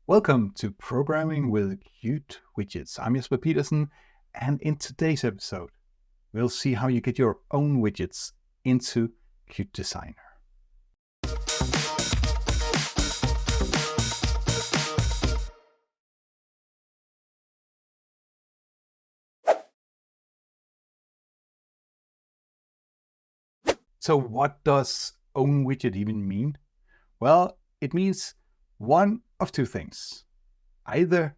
Welcome to Programming with Qt Widgets. I'm Jesper Pedersen, and in today's episode, we'll see how you get your own widgets into Qt Designer. So what does own widget even mean? Well, it means one of two things. Either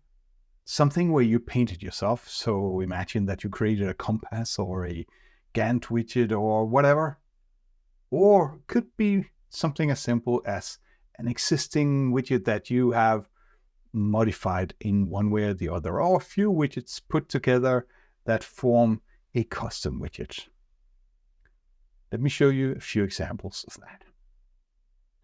something where you painted yourself, so imagine that you created a compass or a Gantt widget or whatever, or could be something as simple as an existing widget that you have modified in one way or the other, or a few widgets put together that form a custom widget. Let me show you a few examples of that.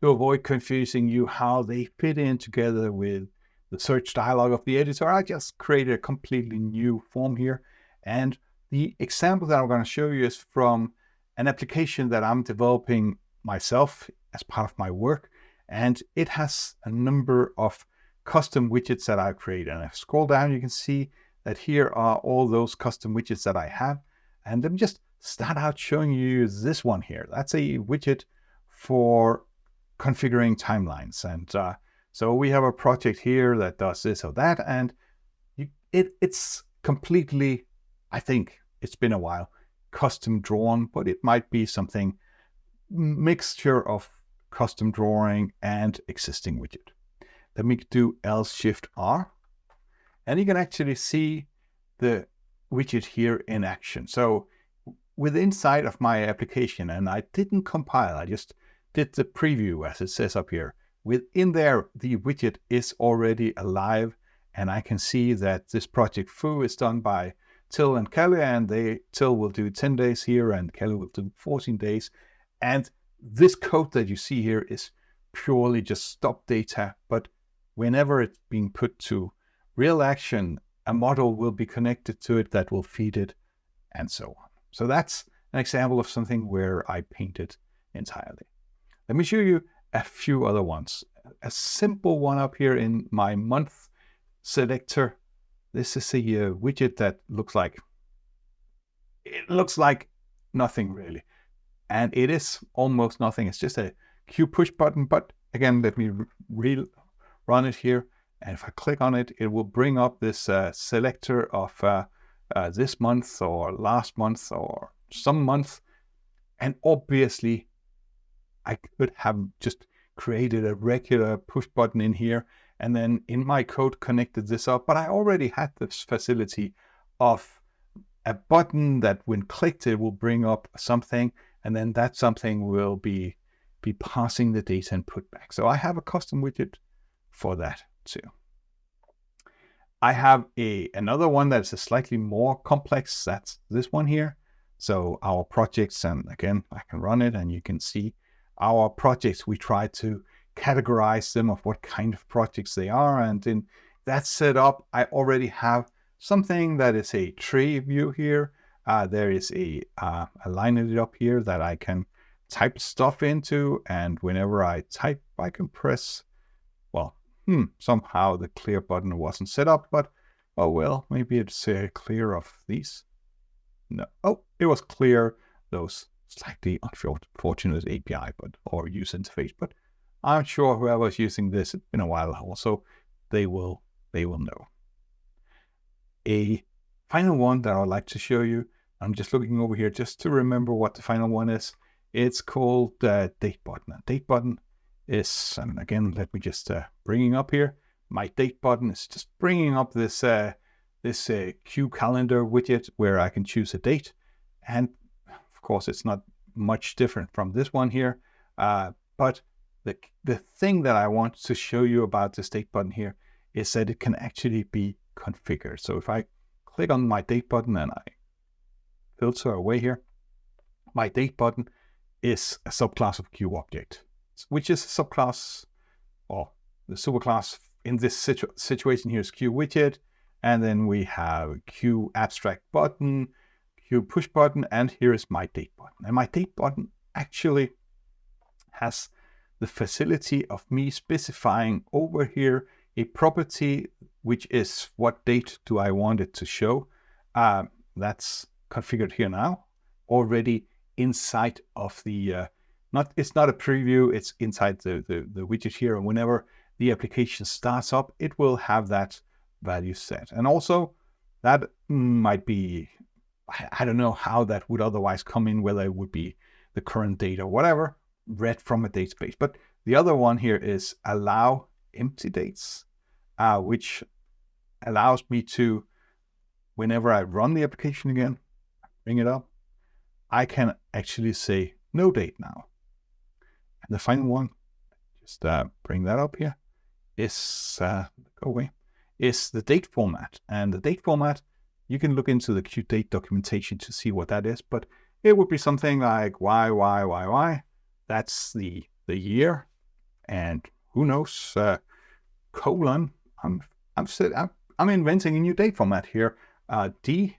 To avoid confusing you how they fit in together with the search dialog of the editor, I just created a completely new form here. And the example that I'm going to show you is from an application that I'm developing myself as part of my work. And it has a number of custom widgets that I've created. And if I scroll down, you can see that here are all those custom widgets that I have. And let me just start out showing you this one here. That's a widget for configuring timelines. And so we have a project here that does this or that, and it's completely, I think it's been a while, custom drawn, but it might be something mixture of custom drawing and existing widget. Let me do L-Shift-R, and you can actually see the widget here in action. So within inside of my application, and I didn't compile, I just did the preview as it says up here. Within there, the widget is already alive, and I can see that this project foo is done by Till and Kelly, and Till will do 10 days here and Kelly will do 14 days. And this code that you see here is purely just stop data, but whenever it's being put to real action, a model will be connected to it that will feed it, and so on. So that's an example of something where I painted entirely. Let me show you a few other ones. A simple one up here in my month selector. This is a widget that looks like nothing really. And it is almost nothing. It's just a Q push button. But again, let me run it here. And if I click on it, it will bring up this selector of this month or last month or some month. And obviously, I could have just created a regular push button in here and then in my code connected this up. But I already had this facility of a button that when clicked, it will bring up something. And then that something will be passing the data and put back. So I have a custom widget for that too. I have another one that's a slightly more complex. That's this one here. So our projects, and again, I can run it and you can see our projects. We try to categorize them of what kind of projects they are. And in that setup, I already have something that is a tree view here. There is a line edit up here that I can type stuff into. And whenever I type, I can press, well, somehow the clear button wasn't set up, but oh well, maybe it's clear of these. No, oh, it was clear those slightly unfortunate API or user interface, but I'm sure whoever's using this, it's been a while also, they will know. A final one that I'd like to show you, I'm just looking over here just to remember what the final one is. It's called date button. A date button is, and again, let me just bringing up here. My date button is just bringing up this Q calendar widget where I can choose a date. And of course, it's not much different from this one here. But the thing that I want to show you about this date button here is that it can actually be configured. So if I click on my date button and I filter away here, my date button is a subclass of QObject, which is a subclass, or the superclass in this situation here is QWidget, and then we have QAbstract button, QPush button, and here is my date button. And my date button actually has the facility of me specifying over here a property which is what date do I want it to show. That's configured here now, already inside of the, it's not a preview, it's inside the widget here. And whenever the application starts up, it will have that value set. And also that might be, I don't know how that would otherwise come in, whether it would be the current date or whatever, read from a database. But the other one here is allow empty dates, which allows me to, whenever I run the application again, bring it up, I can actually say no date now. And the final one, just bring that up here, is, go away, is the date format. And the date format, you can look into the Qt documentation to see what that is, but it would be something like Y. That's the year, and who knows, colon. I'm inventing a new date format here. D.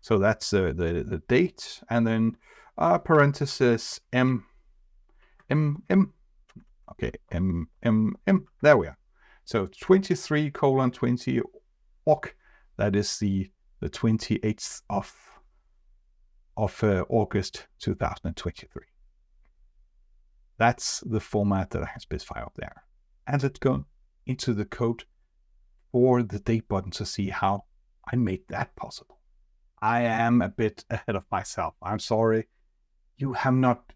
So that's the date, and then parenthesis M. Okay, M. There we are. So 23:20 OC. That is the 28th of August 2023. That's the format that I can specify up there. And let's go into the code for the date button to see how I made that possible. I am a bit ahead of myself. I'm sorry. You have not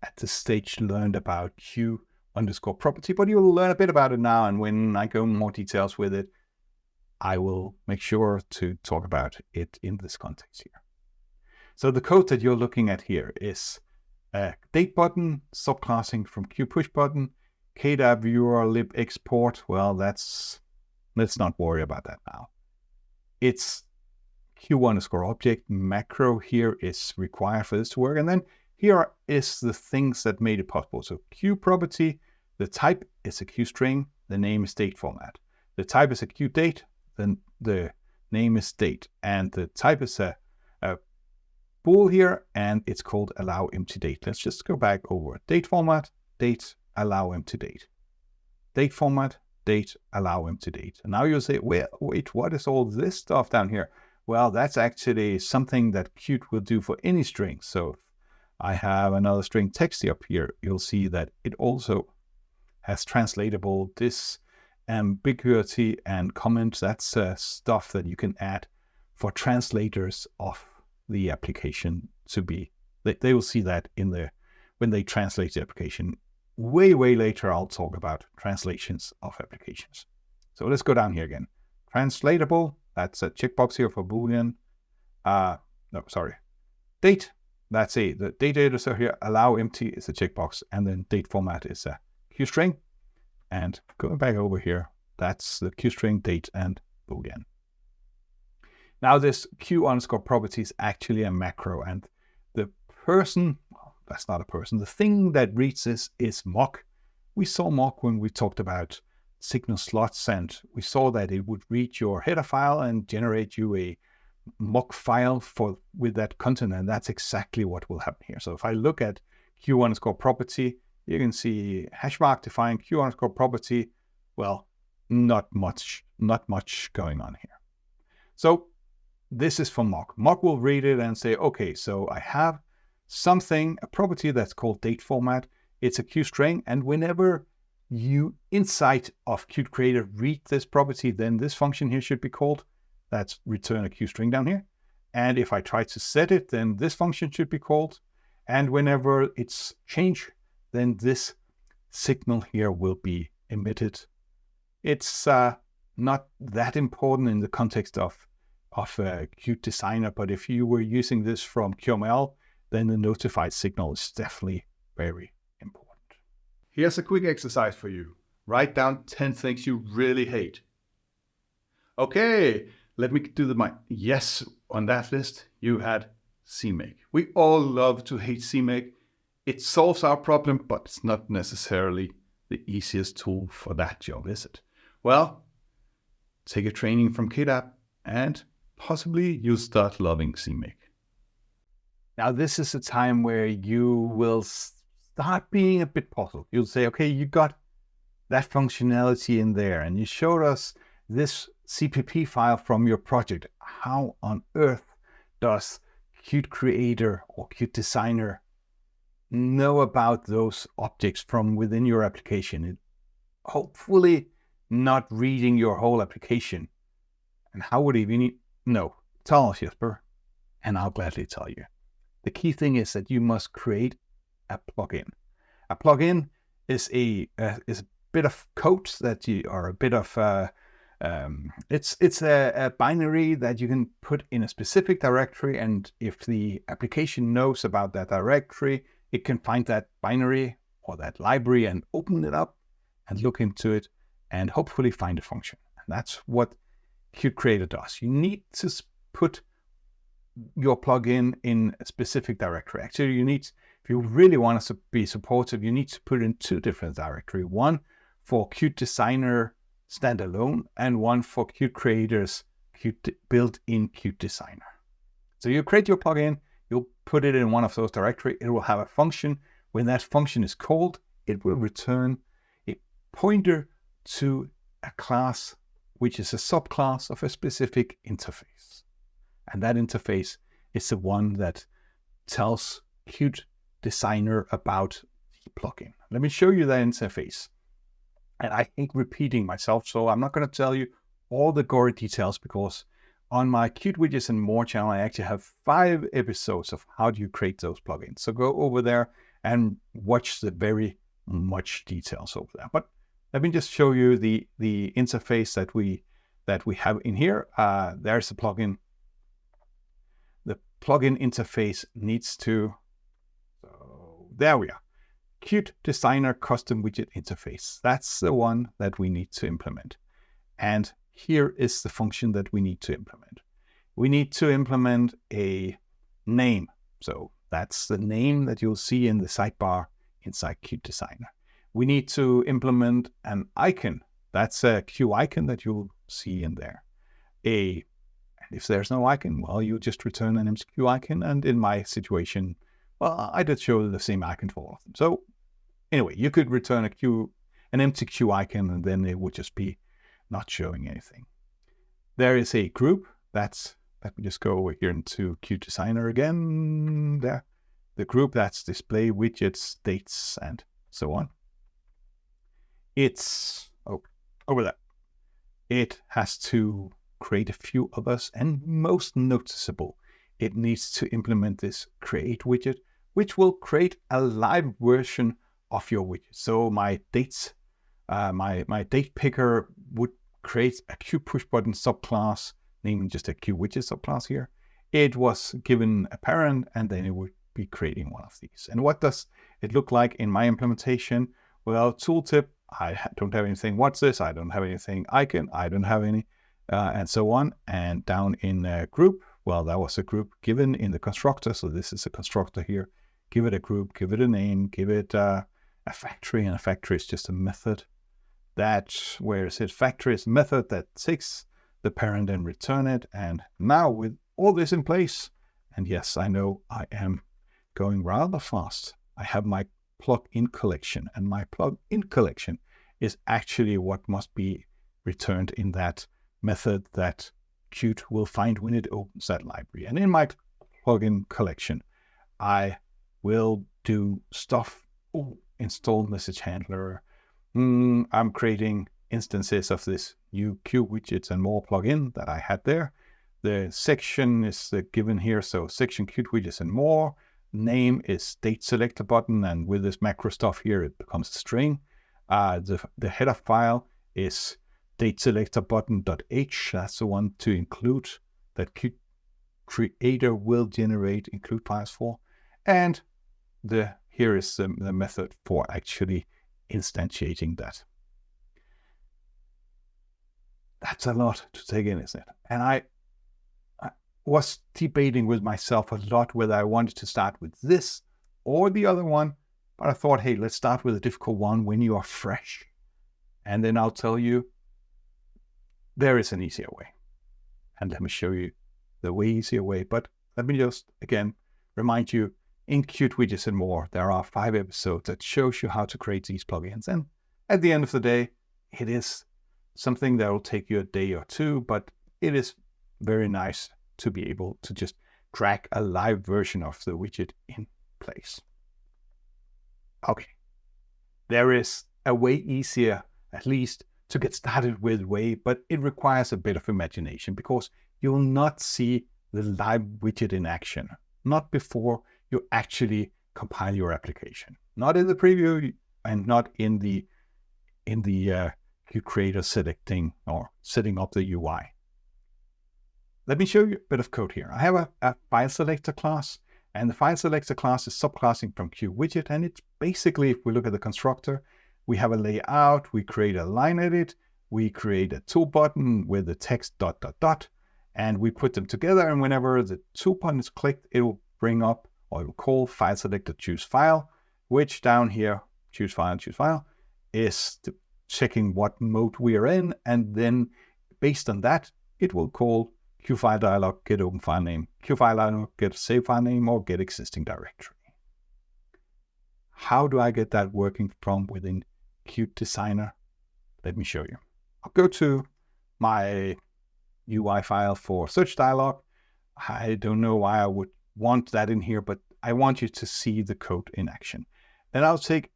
at this stage learned about Q_property, but you will learn a bit about it now. And when I go in more details with it, I will make sure to talk about it in this context here. So the code that you're looking at here is a date button, subclassing from QPushButton, KDAB viewer, lib export. Well, let's not worry about that now. It's Q_object macro here is required for this to work. And then here is the things that made it possible. So Q property, the type is a Q string, the name is date format. The type is a Q date, then the name is date, and the type is a bool here, and it's called allow empty date. Let's just go back over date format, date, allow empty date. Date format, date, allow empty date. And now you'll say, well, wait, what is all this stuff down here? Well, that's actually something that Qt will do for any string. So if I have another string text up here, you'll see that it also has translatable disambiguity and comments. That's stuff that you can add for translators of the application to be. They will see that in when they translate the application. Way later, I'll talk about translations of applications. So let's go down here again. Translatable, that's a checkbox here for Boolean. Date, that's the date editor here. Allow empty is a checkbox, and then date format is a QString. And going back over here, that's the QString, date, and Boolean. Now this Q_property is actually a macro, and the person, well, that's not a person, the thing that reads this is mock. We saw mock when we talked about signal slots, and we saw that it would read your header file and generate you a mock file with that content, and that's exactly what will happen here. So if I look at Q_property, you can see hashmark define Q_property. Well, not much going on here. So this is for mock. Mock will read it and say, okay, so I have something, a property that's called date format. It's a Q string, and whenever you inside of Qt Creator read this property, then this function here should be called. That's return a Q string down here. And if I try to set it, then this function should be called. And whenever it's changed, then this signal here will be emitted. It's not that important in the context of Qt Designer, but if you were using this from QML, then the notified signal is definitely very important. Here's a quick exercise for you. Write down 10 things you really hate. Okay, let me do my yes on that list. You had CMake. We all love to hate CMake. It solves our problem, but it's not necessarily the easiest tool for that job, is it? Well, take a training from KDAB and possibly you'll start loving CMake. Now, this is a time where you will start being a bit puzzled. You'll say, okay, you got that functionality in there, and you showed us this CPP file from your project. How on earth does Qt Creator or Qt Designer know about those objects from within your application? It hopefully not reading your whole application. And how would it even know? Tell us, Jesper, and I'll gladly tell you. The key thing is that you must create a plugin. A plugin is a bit of code that you, or a bit of it's a binary that you can put in a specific directory, and if the application knows about that directory, it can find that binary or that library and open it up and look into it and hopefully find a function. And that's what Qt Creator does. You need to put your plugin in a specific directory. Actually, you need, if you really want to be supportive, you need to put it in two different directories. One for Qt Designer standalone and one for Qt Creator's built-in Qt Designer. So you create your plugin, you'll put it in one of those directories. It will have a function. When that function is called, it will return a pointer to a class which is a subclass of a specific interface. And that interface is the one that tells Qt Designer about the plugin. Let me show you that interface. And I hate repeating myself, so I'm not going to tell you all the gory details, because on my Qt Widgets and More channel, I actually have 5 episodes of how do you create those plugins. So go over there and watch the very much details over there. But let me just show you the interface that we have in here. There's the plugin. The plugin interface needs to, so there we are. Qt Designer Custom Widget Interface. That's the one that we need to implement. And here is the function that we need to implement. We need to implement a name. So that's the name that you'll see in the sidebar inside Qt Designer. We need to implement an icon. That's a Q icon that you'll see in there. And if there's no icon, well, you just return an empty Q icon. And in my situation, well, I did show the same icon for all of them. So anyway, you could return an empty Q icon, and then it would just be not showing anything. There is a group. Let me just go over here into Qt Designer again. There, the group that's display widgets, dates, and so on. It's over there. It has to create a few others, and most noticeable, it needs to implement this create widget, which will create a live version of your widget. So my dates, my date picker would create a Q push button subclass, naming just a Q widget subclass here. It was given a parent, and then it would be creating one of these. And what does it look like in my implementation? Well, tooltip, I don't have anything. What's this? I don't have anything. Icon, I don't have any, and so on. And down in group, well, that was a group given in the constructor. So this is a constructor here. Give it a group, give it a name, give it a factory, and a factory is just a method. Where is it? Factory is a method that takes the parent and return it. And now with all this in place, and yes, I know I am going rather fast. I have my plugin collection, and my plugin collection is actually what must be returned in that method that Qt will find when it opens that library. And in my plugin collection, I will do stuff. Install message handler. I'm creating instances of this new Qt Widgets and More plugin that I had there. The section is given here. So section Qt Widgets and More. Name is date selector button, and with this macro stuff here, it becomes a string. The header file is date selector button.h. That's the one to include, that Qt Creator will generate include files for. And here is the method for actually instantiating that. That's a lot to take in, isn't it? And I was debating with myself a lot whether I wanted to start with this or the other one, but I thought, hey, let's start with a difficult one when you are fresh. And then I'll tell you there is an easier way. And let me show you the way easier way. But let me just, again, remind you, in Qt Widgets and More, there are 5 episodes that shows you how to create these plugins. And At the end of the day, it is something that will take you a day or two, but it is very nice to be able to just drag a live version of the widget in place. Okay, there is a way easier, at least, to get started with way, but it requires a bit of imagination because you will not see the live widget in action, not before you actually compile your application, not in the preview and not in the Qt Creator selecting or setting up the UI. Let me show you a bit of code here. I have a file selector class, and the file selector class is subclassing from Qt Widget, and it's basically, if we look at the constructor, we have a layout, we create a line edit, we create a tool button with the text ... and we put them together, and whenever the tool button is clicked, it will bring up, or it will call file selector choose file, which down here, choose file, is checking what mode we are in, and then based on that, it will call qfile dialog, get open file name, qfile dialog, get save file name, or get existing directory. How do I get that working from within Qt Designer? Let me show you. I'll go to my UI file for search dialog. I don't know why I would want that in here, but I want you to see the code in action. Then I'll take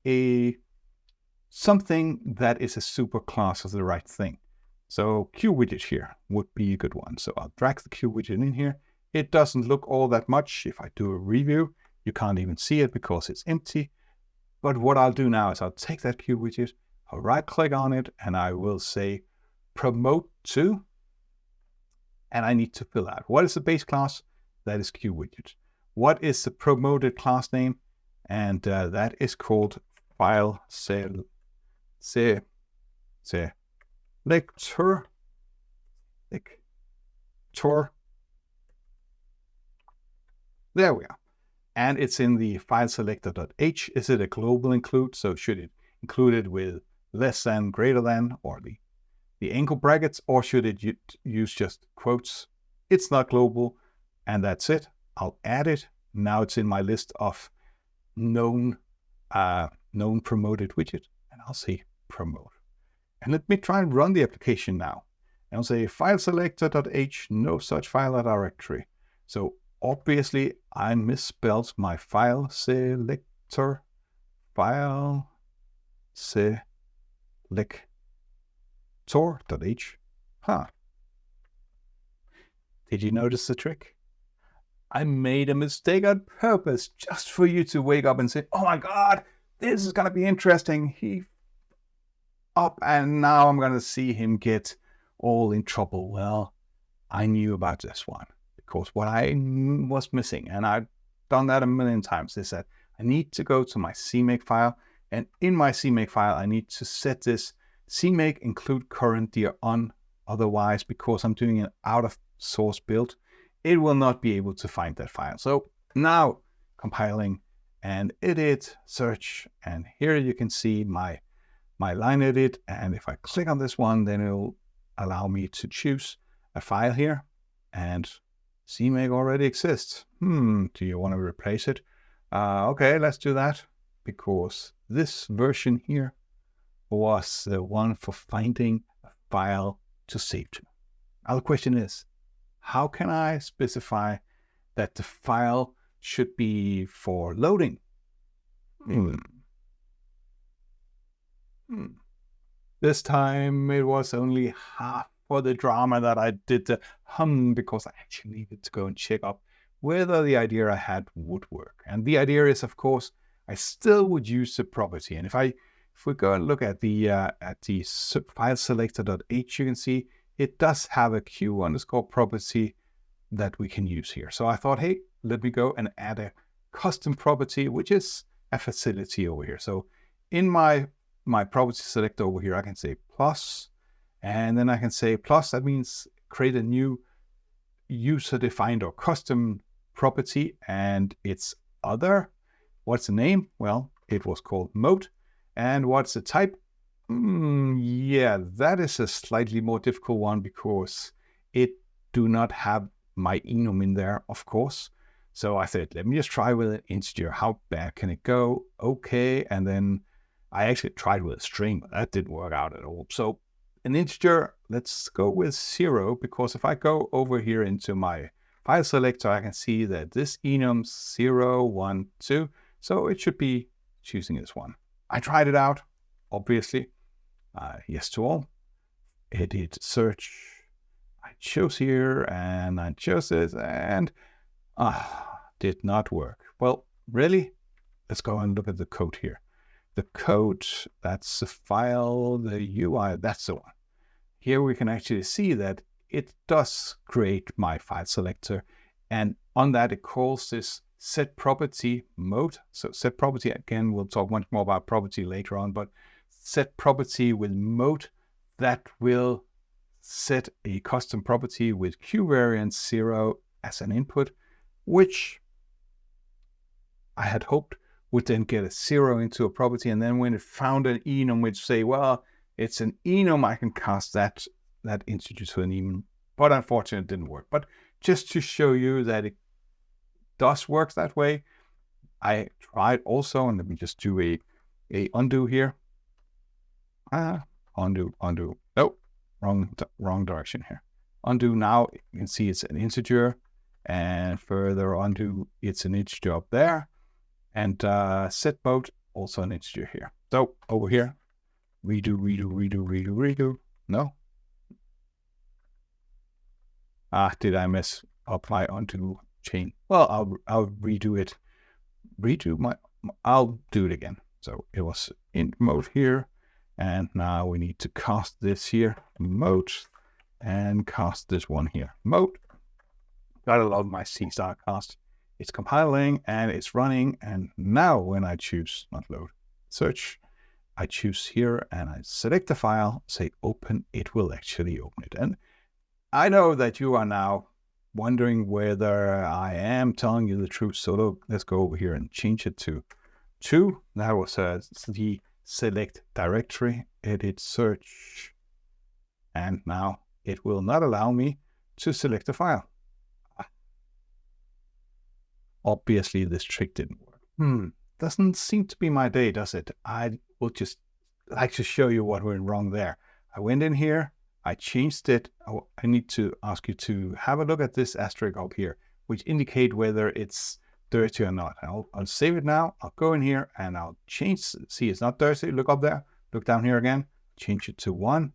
something that is a super class of the right thing. So Qt Widget here would be a good one. So I'll drag the Qt Widget in here. It doesn't look all that much. If I do a review, you can't even see it because it's empty. But what I'll do now is I'll take that Qt Widget, I'll right click on it, and I will say promote to, and I need to fill out. What is the base class? That is Qt Widget. What is the promoted class name? And that is called file selector. There we are. And it's in the file selector.h. Is it a global include? So should it include it with less than, greater than, or the angle brackets, or should it use just quotes? It's not global, and that's it. I'll add it. Now it's in my list of known promoted widget, and I'll say promote. And let me try and run the application now. And I'll say file selector.h, no such file or directory. So obviously I misspelled my file selector, selector.h. Did you notice the trick? I made a mistake on purpose just for you to wake up and say, oh my God, this is going to be interesting. He up and now I'm going to see him get all in trouble. Well, I knew about this one because what I was missing, and I've done that a million times, is that I need to go to my CMake file, and in my CMake file, I need to set this CMake include current year on. Otherwise, because I'm doing an out of source build, it will not be able to find that file. So now compiling and edit, search, and here you can see my line edit. And if I click on this one, then it'll allow me to choose a file here, and CMake already exists. Do you want to replace it? Okay, let's do that, because this version here was the one for finding a file to save to. Now the question is, how can I specify that the file should be for loading? This time it was only half for the drama that I did the because I actually needed to go and check up whether the idea I had would work. And the idea is, of course, I still would use the property. And if we go and look at the file selector.h, you can see it does have a Q_ property that we can use here. So I thought, hey, let me go and add a custom property, which is a facility over here. So in my property selector over here, I can say plus, and then I can say plus, that means create a new user-defined or custom property, and it's other. What's the name? Well, it was called mode. And what's the type? Yeah, that is a slightly more difficult one because it do not have my enum in there, of course. So I said, let me just try with an integer. How bad can it go? Okay, and then I actually tried with a string, but that didn't work out at all. So an integer, let's go with 0, because if I go over here into my file selector, I can see that this enum 0, 1, 2, so it should be choosing this one. I tried it out, obviously. Yes to all. Edit, search. I chose here and I chose this and did not work. Well, really? Let's go and look at the code here. The code, that's the file, the UI, that's the one. Here we can actually see that it does create my file selector, and on that it calls this set property mode. So set property, again, we'll talk much more about property later on, but set property with mode, that will set a custom property with qvariance 0 as an input, which I had hoped would then get a 0 into a property, and then when it found an enum, which say, well, it's an enum, I can cast that integer to an enum. But unfortunately, it didn't work. But just to show you that it does work that way, I tried also, and let me just do a undo here. Undo. Nope, wrong direction here. Undo now, you can see it's an integer, and further undo, it's an integer up there. And set mode, also an integer here. So over here, redo. No. Did I mess up my undo chain? Well, I'll redo it. I'll do it again. So it was in mode here, and now we need to cast this here, mode, and cast this one here, mode. Gotta love my C star cast. It's compiling and it's running, and now when I choose not load, search, I choose here and I select the file, say open, it will actually open it. And I know that you are now wondering whether I am telling you the truth, so let's go over here and change it to 2. That was the select directory, edit, search, and now it will not allow me to select a file. Obviously, this trick didn't work. Doesn't seem to be my day, does it? I will just like to show you what went wrong there. I went in here, I changed it. I need to ask you to have a look at this asterisk up here, which indicate whether it's dirty or not. I'll save it now. I'll go in here and I'll change. See, it's not dirty. Look up there. Look down here again. Change it to 1.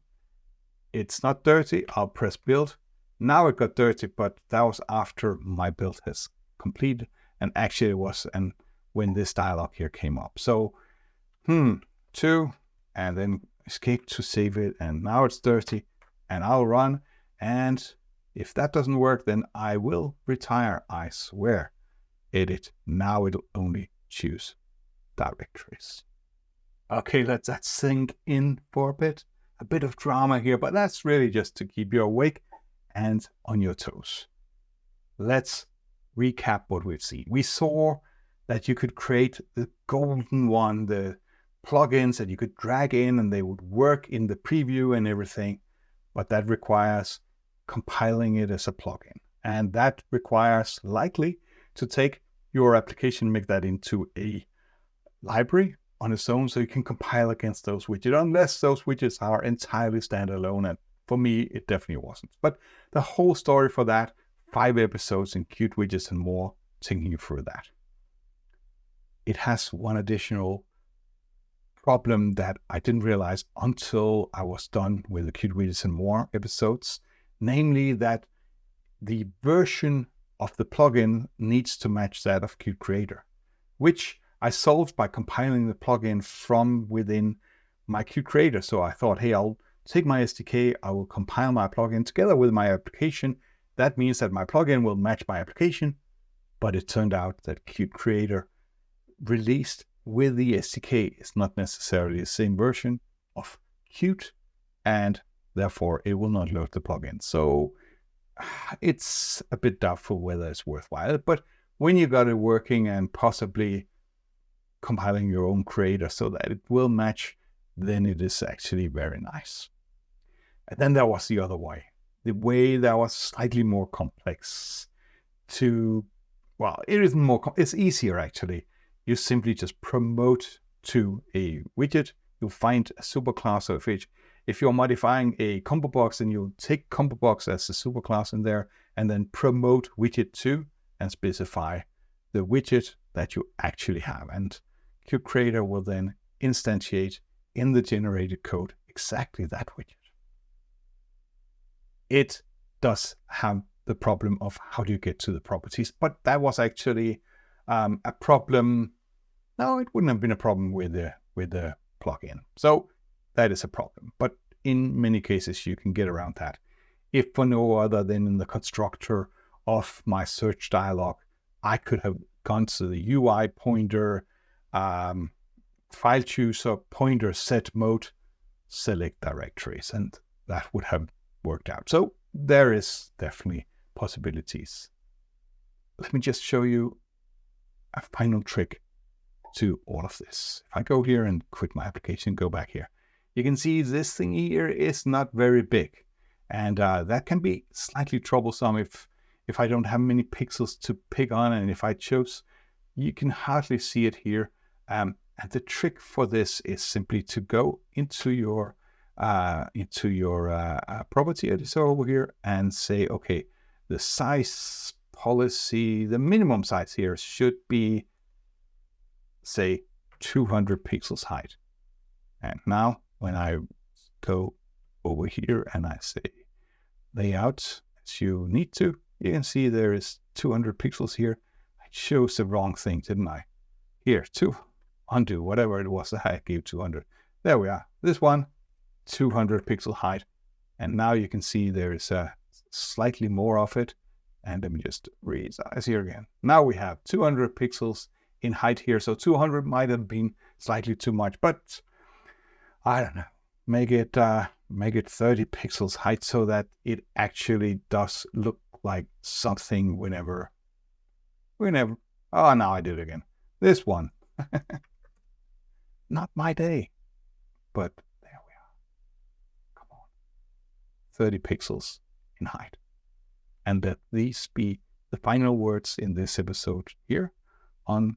It's not dirty. I'll press build. Now it got dirty, but that was after my build has completed. And actually it was, and when this dialog here came up. So, 2, and then escape to save it, and now it's dirty, and I'll run, and if that doesn't work, then I will retire, I swear. Edit, now it'll only choose directories. Okay, let that sink in for a bit of drama here, but that's really just to keep you awake and on your toes. Let's recap what we've seen. We saw that you could create the golden one, the plugins that you could drag in and they would work in the preview and everything, but that requires compiling it as a plugin. And that requires likely to take your application, make that into a library on its own so you can compile against those widgets, unless those widgets are entirely standalone. And for me, it definitely wasn't. But the whole story for that, 5 episodes in Qt Widgets and more, taking you through that. It has one additional problem that I didn't realize until I was done with the Qt Widgets and more episodes, namely that the version of the plugin needs to match that of Qt Creator, which I solved by compiling the plugin from within my Qt Creator. So I thought, hey, I'll take my SDK, I will compile my plugin together with my application. That means that my plugin will match my application, but it turned out that Qt Creator released with the SDK is not necessarily the same version of Qt, and therefore it will not load the plugin. So it's a bit doubtful whether it's worthwhile, but when you got it working and possibly compiling your own creator so that it will match, then it is actually very nice. And then there was the other way. The way that was slightly more complex to, well, it is more, it's easier actually. You simply just promote to a widget, you'll find a superclass. So if you're modifying a combo box, then you'll take combo box as a superclass in there, and then promote widget to and specify the widget that you actually have. And Qt Creator will then instantiate in the generated code exactly that widget. It does have the problem of how do you get to the properties, but that was actually a problem. No, it wouldn't have been a problem with the plugin. So that is a problem, but in many cases you can get around that. If for no other than in the constructor of my search dialog, I could have gone to the UI pointer, file chooser, pointer, set mode, select directories, and that would have worked out. So there is definitely possibilities. Let me just show you a final trick to all of this. If I go here and quit my application, go back here, you can see this thing here is not very big. And that can be slightly troublesome if I don't have many pixels to pick on. And if I chose, you can hardly see it here. And the trick for this is simply to go into your property editor over here and say, okay, the size policy, the minimum size here should be, say, 200 pixels height. And now when I go over here and I say layout as you need to, you can see there is 200 pixels here. I chose the wrong thing, didn't I? Here, undo, whatever it was that I gave 200. There we are. This one, 200 pixel height. And now you can see there is slightly more of it. And let me just resize here again. Now we have 200 pixels in height here. So 200 might have been slightly too much, but I don't know. Make it 30 pixels height so that it actually does look like something whenever. Oh, now I did it again. This one. Not my day. But there we are. Come on. 30 pixels in height. And let these be the final words in this episode here on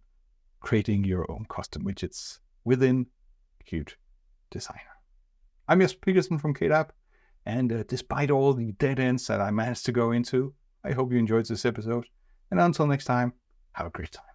creating your own custom widgets within Qt Designer. I'm Jesper Pedersen from QTopia, and despite all the dead ends that I managed to go into, I hope you enjoyed this episode. And until next time, have a great time.